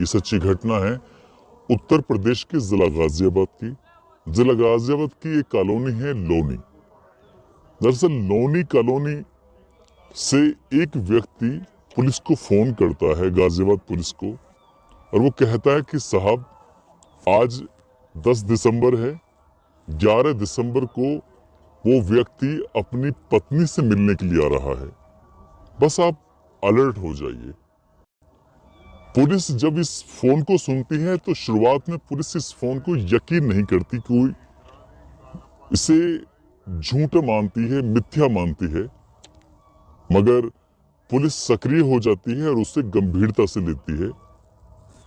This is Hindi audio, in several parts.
ये सच्ची घटना है उत्तर प्रदेश के जिला गाजियाबाद की। जिला गाजियाबाद की एक कॉलोनी है लोनी। दरअसल लोनी कॉलोनी से एक व्यक्ति पुलिस को फोन करता है, गाजियाबाद पुलिस को, और वो कहता है कि साहब आज 10 दिसंबर है, 11 दिसंबर को वो व्यक्ति अपनी पत्नी से मिलने के लिए आ रहा है, बस आप अलर्ट हो जाइए। पुलिस जब इस फोन को सुनती है तो शुरुआत में पुलिस इस फोन को यकीन नहीं करती, कोई इसे झूठ मानती है, मिथ्या मानती है, मगर पुलिस सक्रिय हो जाती है और उसे गंभीरता से लेती है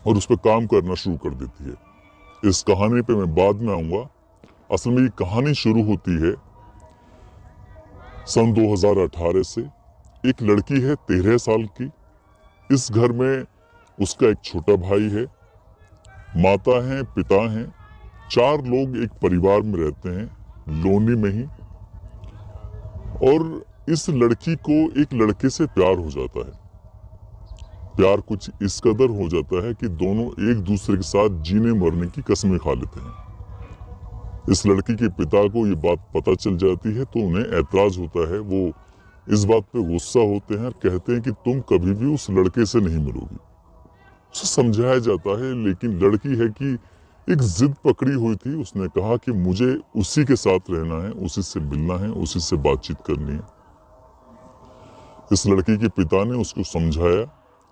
और उस पर काम करना शुरू कर देती है। इस कहानी पे मैं बाद में आऊंगा। असल में ये कहानी शुरू होती है सन 2018 से। एक लड़की है 13 साल की। इस घर में उसका एक छोटा भाई है, माता है, पिता हैं, 4 लोग एक परिवार में रहते हैं लोनी में ही। और इस लड़की को एक लड़के से प्यार हो जाता है। प्यार कुछ इस कदर हो जाता है कि दोनों एक दूसरे के साथ जीने मरने की कस्में खा लेते हैं। इस लड़की के पिता को ये बात पता चल जाती है तो उन्हें ऐतराज होता है। वो इस बात पे गुस्सा होते हैं और कहते हैं कि तुम कभी भी उस लड़के से नहीं मिलोगी। उसे समझाया जाता है, लेकिन लड़की है कि एक जिद पकड़ी हुई थी। उसने कहा कि मुझे उसी के साथ रहना है, उसी से मिलना है, उसी से बातचीत करनी है। इस लड़की के पिता ने उसको समझाया,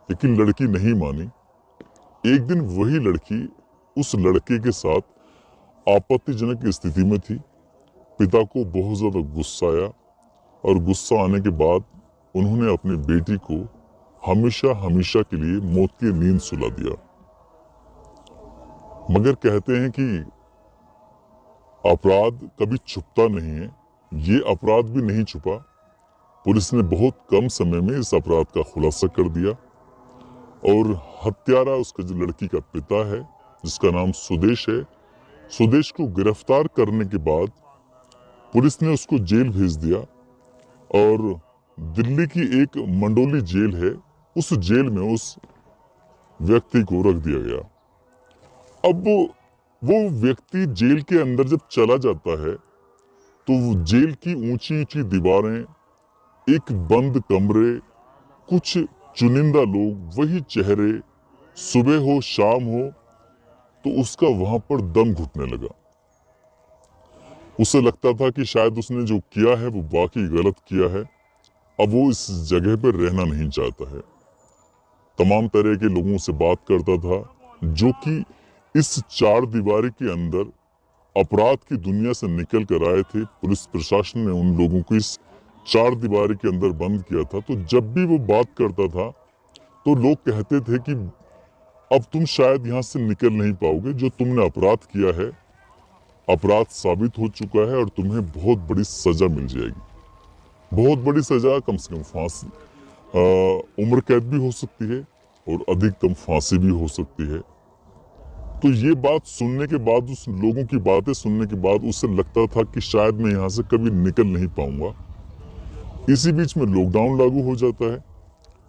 लेकिन लड़की नहीं मानी। एक दिन वही लड़की उस लड़के के साथ आपत्तिजनक स्थिति में थी। पिता को बहुत ज्यादा गुस्सा आया और गुस्सा आने के बाद उन्होंने अपनी बेटी को हमेशा हमेशा के लिए मौत की नींद सुला दिया। मगर कहते हैं कि अपराध कभी छुपता नहीं है। ये अपराध भी नहीं छुपा। पुलिस ने बहुत कम समय में इस अपराध का खुलासा कर दिया और हत्यारा उसका जो लड़की का पिता है, जिसका नाम सुदेश है, सुदेश को गिरफ्तार करने के बाद पुलिस ने उसको जेल भेज दिया और दिल्ली की एक मंडोली जेल है, उस जेल में उस व्यक्ति को रख दिया गया। अब वो व्यक्ति जेल के अंदर जब चला जाता है तो जेल की ऊंची ऊंची दीवारें, एक बंद कमरे, कुछ चुनिंदा लोग, वही चेहरे, सुबह हो शाम हो तो उसका वहां पर दम घुटने लगा। उसे लगता था कि शायद उसने जो किया है वो वाकई गलत किया है। अब वो इस जगह पर रहना नहीं चाहता है। तमाम तरह के लोगों से बात करता था जो कि इस 4 दीवारी के अंदर अपराध की दुनिया से निकल कर आए थे। पुलिस प्रशासन ने उन लोगों को इस 4 दीवारी के अंदर बंद किया था। तो जब भी वो बात करता था तो लोग कहते थे कि अब तुम शायद यहाँ से निकल नहीं पाओगे, जो तुमने अपराध किया है अपराध साबित हो चुका है और तुम्हें बहुत बड़ी सजा मिल जाएगी। बहुत बड़ी सजा, कम से कम फांसी, उम्र कैद भी हो सकती है और अधिकतम फांसी भी हो सकती है। तो ये बात सुनने के बाद, उस लोगों की बातें सुनने के बाद उसे लगता था कि शायद मैं यहाँ से कभी निकल नहीं पाऊंगा। इसी बीच में लॉकडाउन लागू हो जाता है।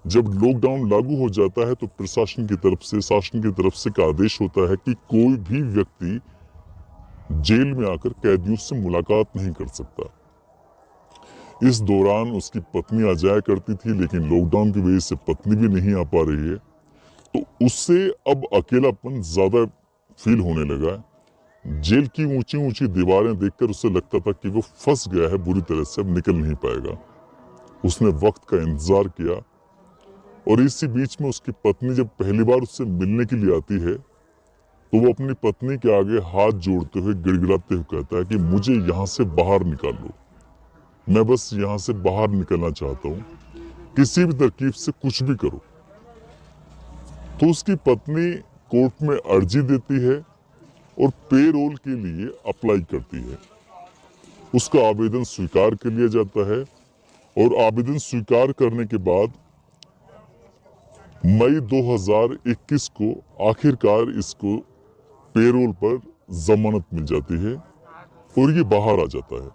जब लॉकडाउन लागू हो जाता है तो प्रशासन की तरफ से, शासन की तरफ से एक आदेश होता है कि कोई भी व्यक्ति जेल में आकर कैदियों से मुलाकात नहीं कर सकता। इस दौरान उसकी पत्नी आ जाया करती थी, लेकिन लॉकडाउन की वजह से पत्नी भी नहीं आ पा रही है, तो उससे अब अकेलापन ज्यादा फील होने लगा है। जेल की ऊंची ऊंची दीवारें देखकर उसे लगता था कि वो फंस गया है बुरी तरह से, अब निकल नहीं पाएगा। उसने वक्त का इंतजार किया और इसी बीच में उसकी पत्नी जब पहली बार उससे मिलने के लिए आती है तो वो अपनी पत्नी के आगे हाथ जोड़ते हुए गिड़गिड़ाते हुए कहता है कि मुझे यहाँ से बाहर निकाल लो, मैं बस यहाँ से बाहर निकलना चाहता हूँ, किसी भी तरकीब से कुछ भी करो। तो उसकी पत्नी कोर्ट में अर्जी देती है और पेरोल के लिए अप्लाई करती है। उसका आवेदन स्वीकार कर लिया जाता है और आवेदन स्वीकार करने के बाद मई 2021 को आखिरकार इसको पेरोल पर जमानत मिल जाती है और ये बाहर आ जाता है।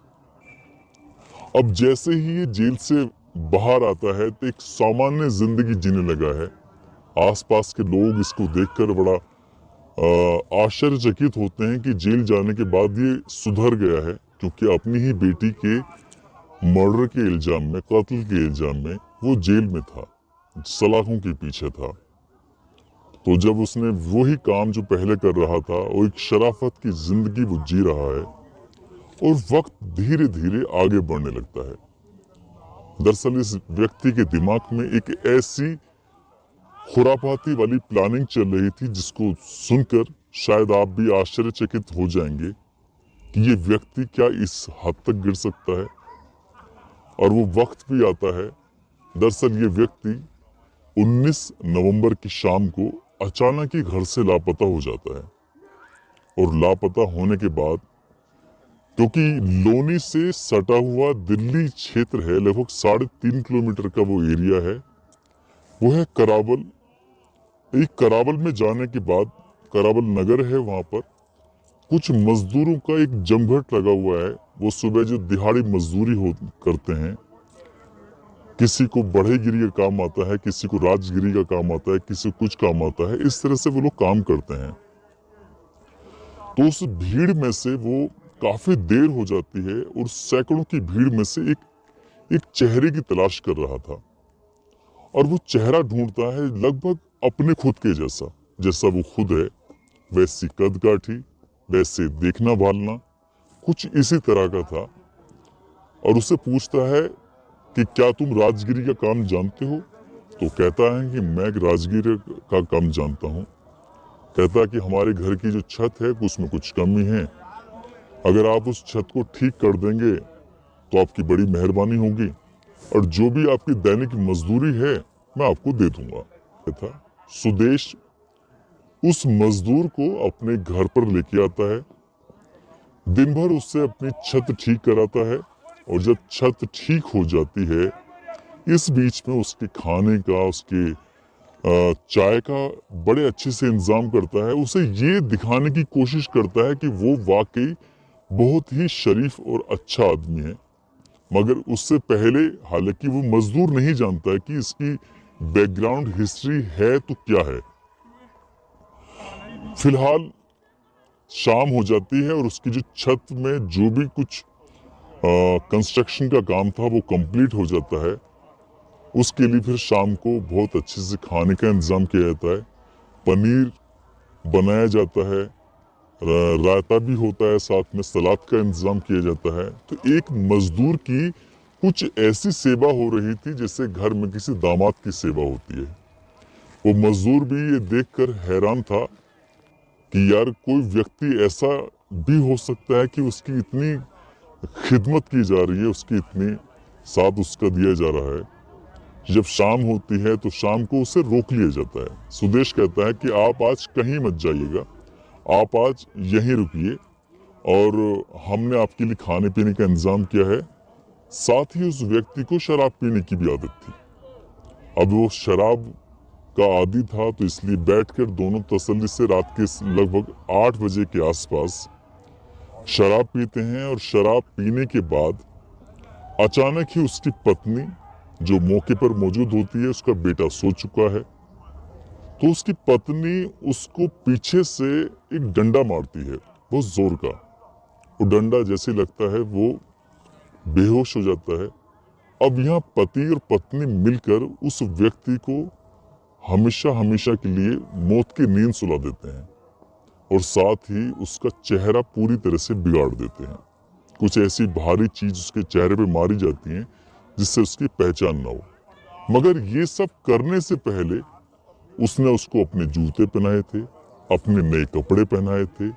अब जैसे ही ये जेल से बाहर आता है तो एक सामान्य जिंदगी जीने लगा है। आसपास के लोग इसको देखकर बड़ा आश्चर्यचकित होते हैं कि जेल जाने के बाद ये सुधर गया है, क्योंकि अपनी ही बेटी के मर्डर के इल्जाम में, कत्ल के इल्जाम में वो जेल में था, सलाखों के पीछे था। तो जब उसने वही काम जो पहले कर रहा था, वो एक शराफत की जिंदगी वो जी रहा है, और वक्त धीरे धीरे आगे बढ़ने लगता है। दरअसल इस व्यक्ति के दिमाग में एक ऐसी खुरापाती वाली प्लानिंग चल रही थी जिसको सुनकर शायद आप भी आश्चर्यचकित हो जाएंगे कि ये व्यक्ति क्या इस हद तक गिर सकता है। और वो वक्त भी आता है। दरअसल ये व्यक्ति 19 नवंबर की शाम को अचानक ही घर से लापता हो जाता है, और लापता होने के बाद, क्योंकि लोनी से सटा हुआ दिल्ली क्षेत्र है, लगभग 3.5 किलोमीटर का वो एरिया है, वो है करावल। एक करावल में जाने के बाद, करावल नगर है, वहां पर कुछ मजदूरों का एक जमघट लगा हुआ है। वो सुबह जो दिहाड़ी मजदूरी करते हैं, किसी को बढ़ईगिरी का काम आता है, किसी को राजगिरी का काम आता है, किसी को कुछ काम आता है, इस तरह से वो लोग काम करते हैं। तो उस भीड़ में से वो काफी देर हो जाती है, और सैकड़ों की भीड़ में से एक चेहरे की तलाश कर रहा था, और वो चेहरा ढूंढता है लगभग अपने खुद के जैसा, जैसा वो खुद है, वैसी कद काठी, वैसे देखना भालना, कुछ इसी तरह का था। और उससे पूछता है कि क्या तुम राजगिरी का काम जानते हो? तो कहता है कि मैं राजगिरी का काम जानता हूँ। कहता है कि हमारे घर की जो छत है उसमें कुछ कमी है, अगर आप उस छत को ठीक कर देंगे तो आपकी बड़ी मेहरबानी होगी, और जो भी आपकी दैनिक मजदूरी है मैं आपको दे दूंगा। था सुदेश उस मजदूर को अपने घर पर लेके आता है, दिन भर उससे अपनी छत ठीक कराता है, और जब छत ठीक हो जाती है, इस बीच में उसके खाने का, उसके चाय का बड़े अच्छे से इंतजाम करता है। उसे ये दिखाने की कोशिश करता है कि वो वाकई बहुत ही शरीफ और अच्छा आदमी है। मगर उससे पहले, हालांकि वो मजदूर नहीं जानता है कि इसकी बैकग्राउंड हिस्ट्री है तो क्या है। फिलहाल शाम हो जाती है, और उसकी जो छत में जो भी कुछ कंस्ट्रक्शन का काम था वो कंप्लीट हो जाता है। उसके लिए फिर शाम को बहुत अच्छे से खाने का इंतजाम किया जाता है, पनीर बनाया जाता है, रायता भी होता है, साथ में सलाद का इंतजाम किया जाता है। तो एक मजदूर की कुछ ऐसी सेवा हो रही थी जैसे घर में किसी दामाद की सेवा होती है। वो मजदूर भी ये देखकर हैरान था कि यार कोई व्यक्ति ऐसा भी हो सकता है कि उसकी इतनी खिदमत की जा रही है, उसकी इतनी साथ उसका दिया जा रहा है। जब शाम होती है तो शाम को उसे रोक लिया जाता है। सुदेश कहता है कि आप आज कहीं मत जाइएगा, आप आज यहीं रुकिए, और हमने आपके लिए खाने पीने का इंतजाम किया है। साथ ही उस व्यक्ति को शराब पीने की भी आदत थी। अब वो शराब का आदी था, तो इसलिए बैठकर दोनों तसल्ली से रात के लगभग 8 बजे के आसपास शराब पीते हैं। और शराब पीने के बाद अचानक ही उसकी पत्नी जो मौके पर मौजूद होती है, उसका बेटा सो चुका है, तो उसकी पत्नी उसको पीछे से एक डंडा मारती है, बहुत जोर का। वो डंडा जैसे लगता है वो बेहोश हो जाता है। अब यहाँ पति और पत्नी मिलकर उस व्यक्ति को हमेशा हमेशा के लिए मौत की नींद सुला देते हैं, और साथ ही उसका चेहरा पूरी तरह से बिगाड़ देते हैं। कुछ ऐसी भारी चीज उसके चेहरे पे मारी जाती है जिससे उसकी पहचान ना हो। मगर ये सब करने से पहले उसने उसको अपने जूते पहनाए थे, अपने नए कपड़े पहनाए थे,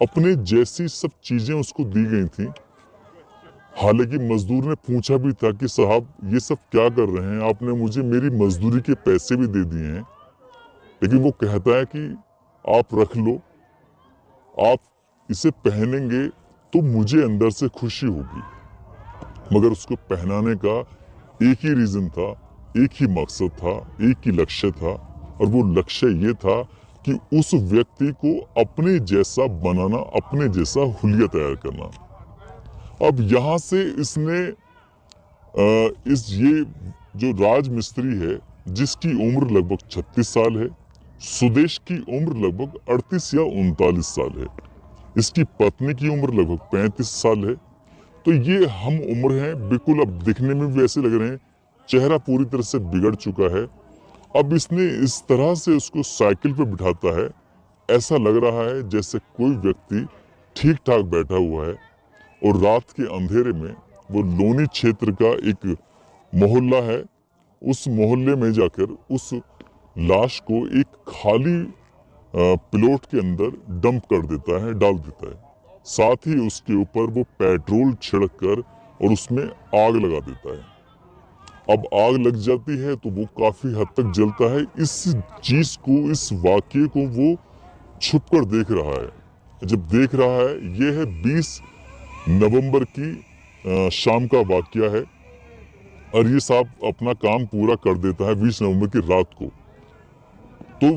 अपने जैसी सब चीजें उसको दी गई थी। हालांकि मजदूर ने पूछा भी था कि साहब ये सब क्या कर रहे हैं, आपने मुझे मेरी मजदूरी के पैसे भी दे दिए हैं। लेकिन वो कहता है कि आप रख लो, आप इसे पहनेंगे तो मुझे अंदर से खुशी होगी। मगर उसको पहनाने का एक ही रीजन था, एक ही मकसद था, एक ही लक्ष्य था, और वो लक्ष्य ये था कि उस व्यक्ति को अपने जैसा बनाना, अपने जैसा हुलिया तैयार करना। अब यहाँ से इसने ये जो राजमिस्त्री है जिसकी उम्र लगभग 36 साल है। सुदेश की उम्र लगभग 38 या 39 साल है। इसकी पत्नी की उम्र लगभग 35 साल है। तो ये हम उम्र हैं, बिल्कुल अब दिखने में भी ऐसे लग रहे हैं। चेहरा पूरी तरह से बिगड़ चुका है। अब इसने इस तरह से उसको साइकिल पे बिठाता है, ऐसा लग रहा है जैसे कोई व्यक्ति ठीक ठाक बैठा हुआ है और रात के अंधेरे में वो लोनी क्षेत्र का एक मोहल्ला है, उस मोहल्ले में जाकर उस लाश को एक खाली प्लॉट के अंदर डंप कर देता है, डाल देता है। साथ ही उसके ऊपर वो पेट्रोल छिड़क कर और उसमें आग लगा देता है। अब आग लग जाती है तो वो काफी हद तक जलता है। इस चीज को, इस वाक्य को वो छुप कर देख रहा है। जब देख रहा है, ये है 20 नवंबर की शाम का वाक्य है और ये साहब अपना काम पूरा कर देता है 20 नवंबर की रात को। तो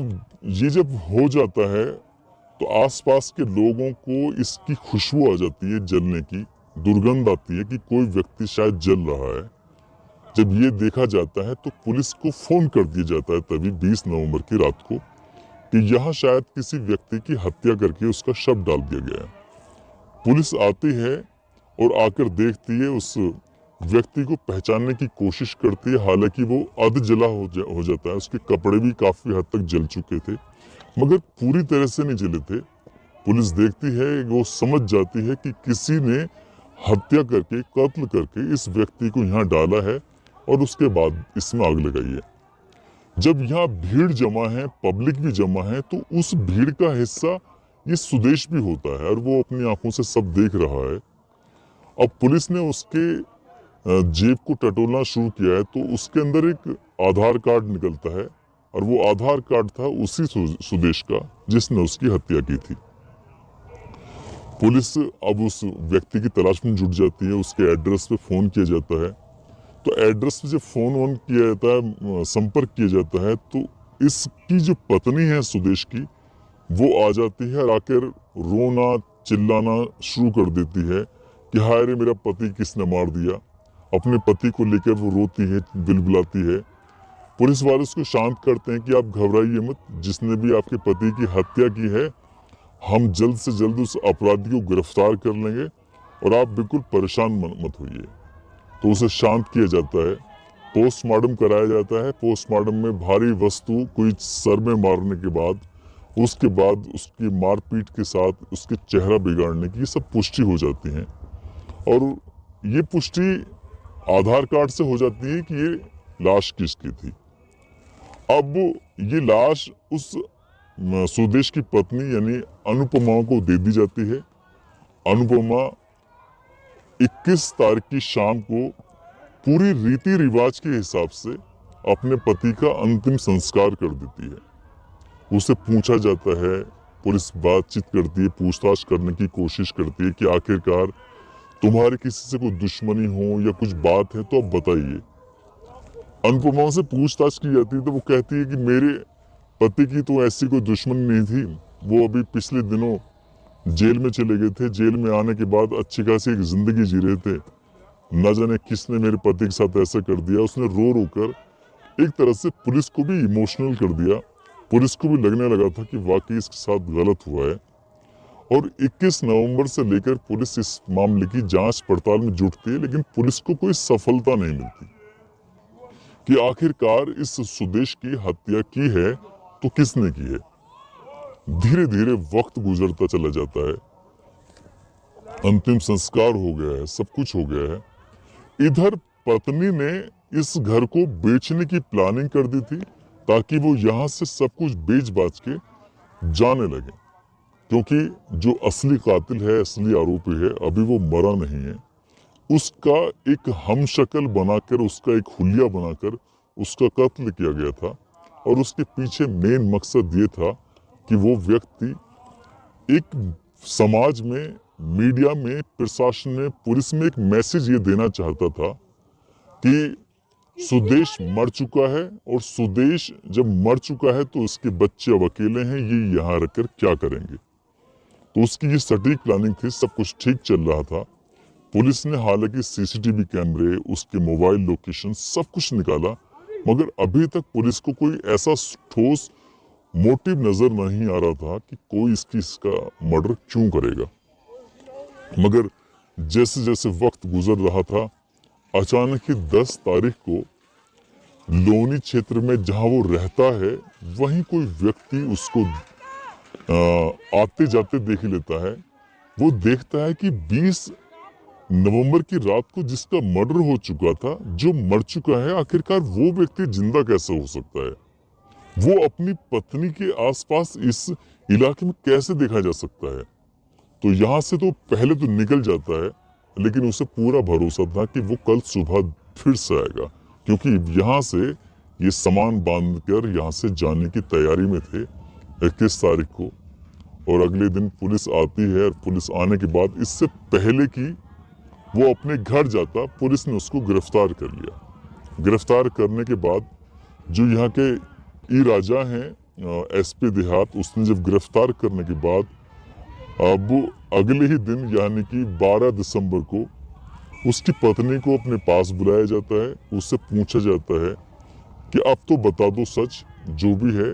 ये जब हो जाता है तो आसपास के लोगों को इसकी खुशबू आ जाती है, जलने की दुर्गंध आती है कि कोई व्यक्ति शायद जल रहा है। जब ये देखा जाता है तो पुलिस को फोन कर दिया जाता है तभी 20 नवंबर की रात को कि यहाँ शायद किसी व्यक्ति की हत्या करके उसका शव डाल दिया गया है। पुलिस आती है और आकर देखती है, उस व्यक्ति को पहचानने की कोशिश करती है। हालांकि वो अध जला हो जाता है, उसके कपड़े भी काफी हद तक जल चुके थे मगर पूरी तरह से नहीं जले थे। पुलिस देखती है, वो समझ जाती है कि किसी ने हत्या करके, कत्ल करके इस व्यक्ति को यहाँ डाला है और उसके बाद इसमें आग लगाई है। जब यहाँ भीड़ जमा है, पब्लिक भी जमा है, तो उस भीड़ का हिस्सा ये सुदेश भी होता है और वो अपनी आंखों से सब देख रहा है। अब पुलिस ने उसके जेब को टटोलना शुरू किया है तो उसके अंदर एक आधार कार्ड निकलता है और वो आधार कार्ड था उसी सुदेश का जिसने उसकी हत्या की थी। पुलिस अब उस व्यक्ति की तलाश में जुट जाती है। उसके एड्रेस पे फोन किया जाता है। तो एड्रेस पे जब फोन ऑन किया जाता है, संपर्क किया जाता है, तो इसकी जो पत्नी है सुदेश की, वो आ जाती है और आकर रोना चिल्लाना शुरू कर देती है कि हाय रे मेरा पति किसने मार दिया। अपने पति को लेकर वो रोती है, बिलबिलाती है। पुलिस वाले उसको शांत करते हैं कि आप घबराइए मत, जिसने भी आपके पति की हत्या की है हम जल्द से जल्द उस अपराधी को गिरफ्तार कर लेंगे और आप बिल्कुल परेशान मत होइए। तो उसे शांत किया जाता है। पोस्टमार्टम कराया जाता है। पोस्टमार्टम में भारी वस्तु कोई सर में मारने के बाद, उसके बाद उसकी मारपीट के साथ उसके चेहरा बिगाड़ने की सब पुष्टि हो जाती है और ये पुष्टि आधार कार्ड से हो जाती है कि ये लाश किसकी थी। अब ये लाश उस सुदेश की पत्नी यानी अनुपमा को दे दी जाती है। अनुपमा 21 तारीख की शाम को पूरी रीति रिवाज के हिसाब से अपने पति का अंतिम संस्कार कर देती है। उसे पूछा जाता है, पुलिस बातचीत करती है, पूछताछ करने की कोशिश करती है कि आखिरकार तुम्हारे किसी से कोई दुश्मनी हो या कुछ बात है तो आप बताइए। अनुपमा से पूछताछ की जाती है तो वो कहती है कि मेरे पति की तो ऐसी कोई दुश्मनी नहीं थी, वो अभी पिछले दिनों जेल में चले गए थे। जेल में आने के बाद अच्छी खासी एक जिंदगी जी रहे थे, न जाने किसने मेरे पति के साथ ऐसा कर दिया। उसने रो रो कर एक तरह से पुलिस को भी इमोशनल कर दिया। पुलिस को भी लगने लगा था कि वाकई इसके साथ गलत हुआ है और 21 नवंबर से लेकर पुलिस इस मामले की जांच पड़ताल में जुटती है, लेकिन पुलिस को कोई सफलता नहीं मिलती कि आखिरकार इस सुदेश की हत्या की है तो किसने की है। धीरे धीरे वक्त गुजरता चला जाता है, अंतिम संस्कार हो गया है, सब कुछ हो गया है। इधर पत्नी ने इस घर को बेचने की प्लानिंग कर दी थी ताकि वो यहाँ से सब कुछ बेच बाच के जाने लगे, क्योंकि जो असली कातिल है, असली आरोपी है, अभी वो मरा नहीं है। उसका एक हमशक्ल बनाकर, उसका एक हुलिया बनाकर उसका कत्ल किया गया था और उसके पीछे मेन मकसद ये था कि वो व्यक्ति एक समाज में, मीडिया में, प्रशासन में, पुलिस में एक मैसेज ये देना चाहता था कि सुदेश मर चुका है और सुदेश जब मर चुका है तो उसके बच्चे अब अकेले हैं, ये यहाँ रखकर क्या करेंगे। तो उसकी ये सटीक प्लानिंग थी, सब कुछ ठीक चल रहा था। पुलिस ने हालांकि सीसीटीवी कैमरे, उसके मोबाइल लोकेशन सब कुछ निकाला, मगर अभी तक पुलिस को कोई ऐसा ठोस मोटिव नजर नहीं आ रहा था कि कोई इसका मर्डर क्यों करेगा। मगर जैसे जैसे वक्त गुजर रहा था, अचानक ही 10 तारीख को लोनी क्षेत्र में जहां वो रहता है, वहीं कोई व्यक्ति उसको आते जाते देख लेता है। वो देखता है कि 20 नवंबर की रात को जिसका मर्डर हो चुका था, जो मर चुका है, आखिरकार वो व्यक्ति जिंदा कैसे हो सकता है? वो अपनी पत्नी के आसपास इस इलाके में कैसे देखा जा सकता है? तो यहाँ से तो पहले तो निकल जाता है, लेकिन उसे पूरा भरोसा था कि वो कल सुबह फिर से आएगा, क्योंकि यहाँ से ये सामान बांधकर यहाँ से जाने की तैयारी में थे 21 तारीख को। और अगले दिन पुलिस आती है, और पुलिस आने के बाद इससे पहले कि वो अपने घर जाता, पुलिस ने उसको गिरफ्तार कर लिया। गिरफ्तार करने के बाद जो यहाँ के ई राजा हैं, एसपी देहात, उसने जब गिरफ्तार करने के बाद अब अगले ही दिन यानी कि 12 दिसंबर को उसकी पत्नी को अपने पास बुलाया जाता है। उससे पूछा जाता है कि अब तो बता दो सच जो भी है।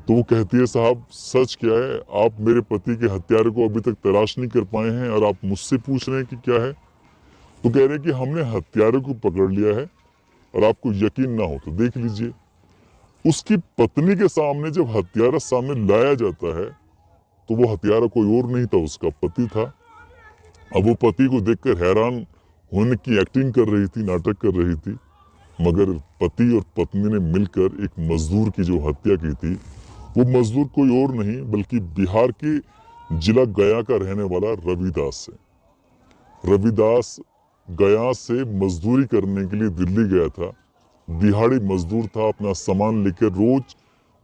तो वो कहती है, साहब सच क्या है, आप मेरे पति के हत्यारे को अभी तक तलाश नहीं कर पाए हैं और आप मुझसे पूछ रहे हैं कि क्या है। तो कह रहे हैं कि हमने हत्यारे को पकड़ लिया है और आपको यकीन ना हो तो देख लीजिए। उसकी पत्नी के सामने जब हत्यारा सामने लाया जाता है, तो वो हत्यारा कोई और नहीं था, उसका पति था। अब वो पति को देखकर हैरान होने की एक्टिंग कर रही थी, नाटक कर रही थी, मगर पति और पत्नी ने मिलकर एक मजदूर की जो हत्या की थी, वो मजदूर कोई और नहीं बल्कि बिहार के जिला गया का रहने वाला रविदास है। रविदास गया से मजदूरी करने के लिए दिल्ली गया था। दिहाड़ी मजदूर था, अपना सामान लेकर रोज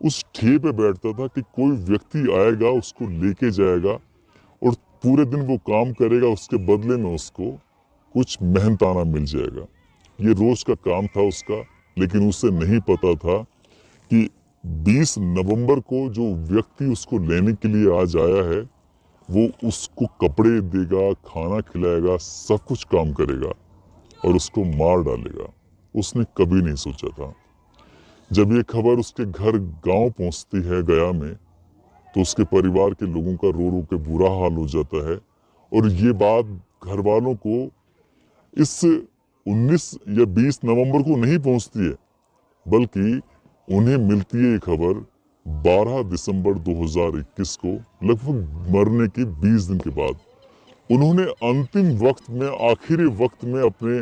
उस ठेले पे बैठता था कि कोई व्यक्ति आएगा, उसको लेके जाएगा और पूरे दिन वो काम करेगा, उसके बदले में उसको कुछ मेहनताना मिल जाएगा। ये रोज का काम था उसका। लेकिन उसे नहीं पता था कि 20 नवंबर को जो व्यक्ति उसको लेने के लिए आज आया है, वो उसको कपड़े देगा, खाना खिलाएगा, सब कुछ काम करेगा और उसको मार डालेगा। उसने कभी नहीं सोचा था। जब ये खबर उसके घर गांव पहुंचती है गया में, तो उसके परिवार के लोगों का रो रो के बुरा हाल हो जाता है। और ये बात घर वालों को इस 19 या 20 नवंबर को नहीं पहुंचती है, बल्कि उन्हें मिलती है ये खबर 12 दिसंबर 2021 को, लगभग मरने के 20 दिन के बाद। उन्होंने अंतिम वक्त में, आखिरी वक्त में अपने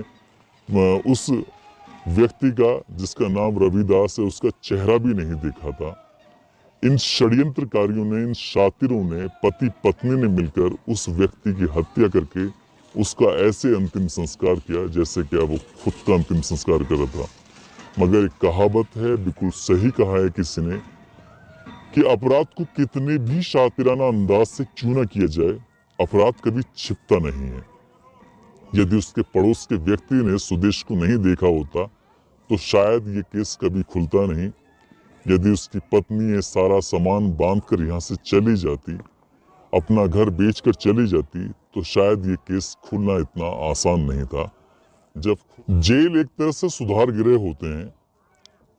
उस व्यक्ति का, जिसका नाम रविदास है, उसका चेहरा भी नहीं देखा था। इन षड्यंत्रकारियों ने, इन शातिरों ने, पति पत्नी ने मिलकर उस व्यक्ति की हत्या करके उसका ऐसे अंतिम संस्कार किया जैसे क्या वो खुद का अंतिम संस्कार कर रहा था। मगर एक कहावत है, बिल्कुल सही कहा है किसी ने, कि अपराध को कितने भी शातिराना अंदाज से क्यों न किया जाए, अपराध कभी छिपता नहीं है। यदि उसके पड़ोस के व्यक्ति ने सुदेश को नहीं देखा होता तो शायद ये केस कभी खुलता नहीं। यदि उसकी पत्नी ये सारा सामान बांधकर यहाँ से चली जाती, अपना घर बेचकर चली जाती, तो शायद ये केस खुलना इतना आसान नहीं था। जब जेल एक तरह से सुधार गृह होते हैं,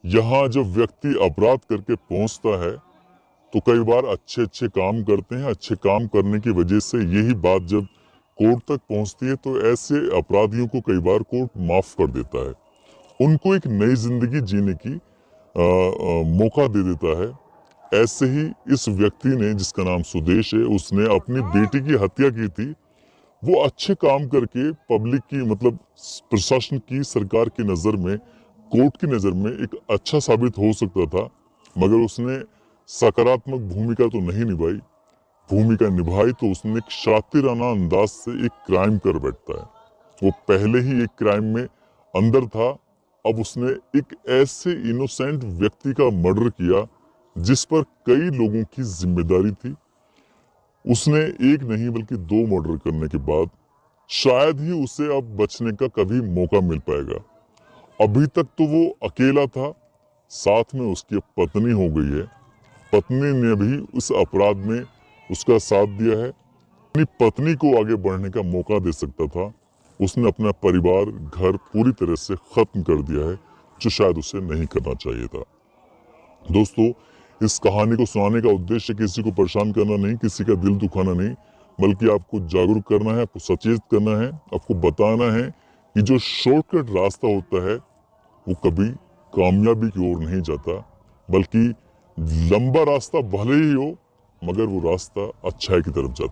यहाँ जब व्यक्ति अपराध करके पहुंचता है तो कई बार अच्छे अच्छे काम करते हैं। अच्छे काम करने की वजह से यही बात जब कोर्ट तक पहुंचती है तो ऐसे अपराधियों को कई बार कोर्ट माफ कर देता है, उनको एक नई जिंदगी जीने की मौका दे देता है। ऐसे ही इस व्यक्ति ने, जिसका नाम सुदेश है, उसने अपनी बेटी की हत्या की थी। वो अच्छे काम करके पब्लिक की, मतलब प्रशासन की, सरकार की नज़र में, कोर्ट की नज़र में एक अच्छा साबित हो सकता था, मगर उसने सकारात्मक भूमिका तो नहीं निभाई। भूमिका निभाई तो उसने एक शातिराना अंदाज से एक क्राइम कर बैठता है। वो पहले ही एक क्राइम में अंदर था, अब उसने एक ऐसे इनोसेंट व्यक्ति का मर्डर किया जिस पर कई लोगों की जिम्मेदारी थी। उसने एक नहीं बल्कि 2 मर्डर करने के बाद शायद ही उसे अब बचने का कभी मौका मिल पाएगा। अभी तक तो वो अकेला था, साथ में उसकी पत्नी हो गई है। पत्नी ने भी उस अपराध में उसका साथ दिया है। अपनी पत्नी को आगे बढ़ने का मौका दे सकता था, उसने अपना परिवार, घर पूरी तरह से खत्म कर दिया है, जो शायद उसे नहीं करना चाहिए था। दोस्तों, इस कहानी को सुनाने का उद्देश्य किसी को परेशान करना नहीं, किसी का दिल दुखाना नहीं, बल्कि आपको जागरूक करना है, आपको सचेत करना है, आपको बताना है कि जो शॉर्टकट रास्ता होता है वो कभी कामयाबी की ओर नहीं जाता, बल्कि लंबा रास्ता भले ही हो मगर वो रास्ता अच्छाई की तरफ जाता है।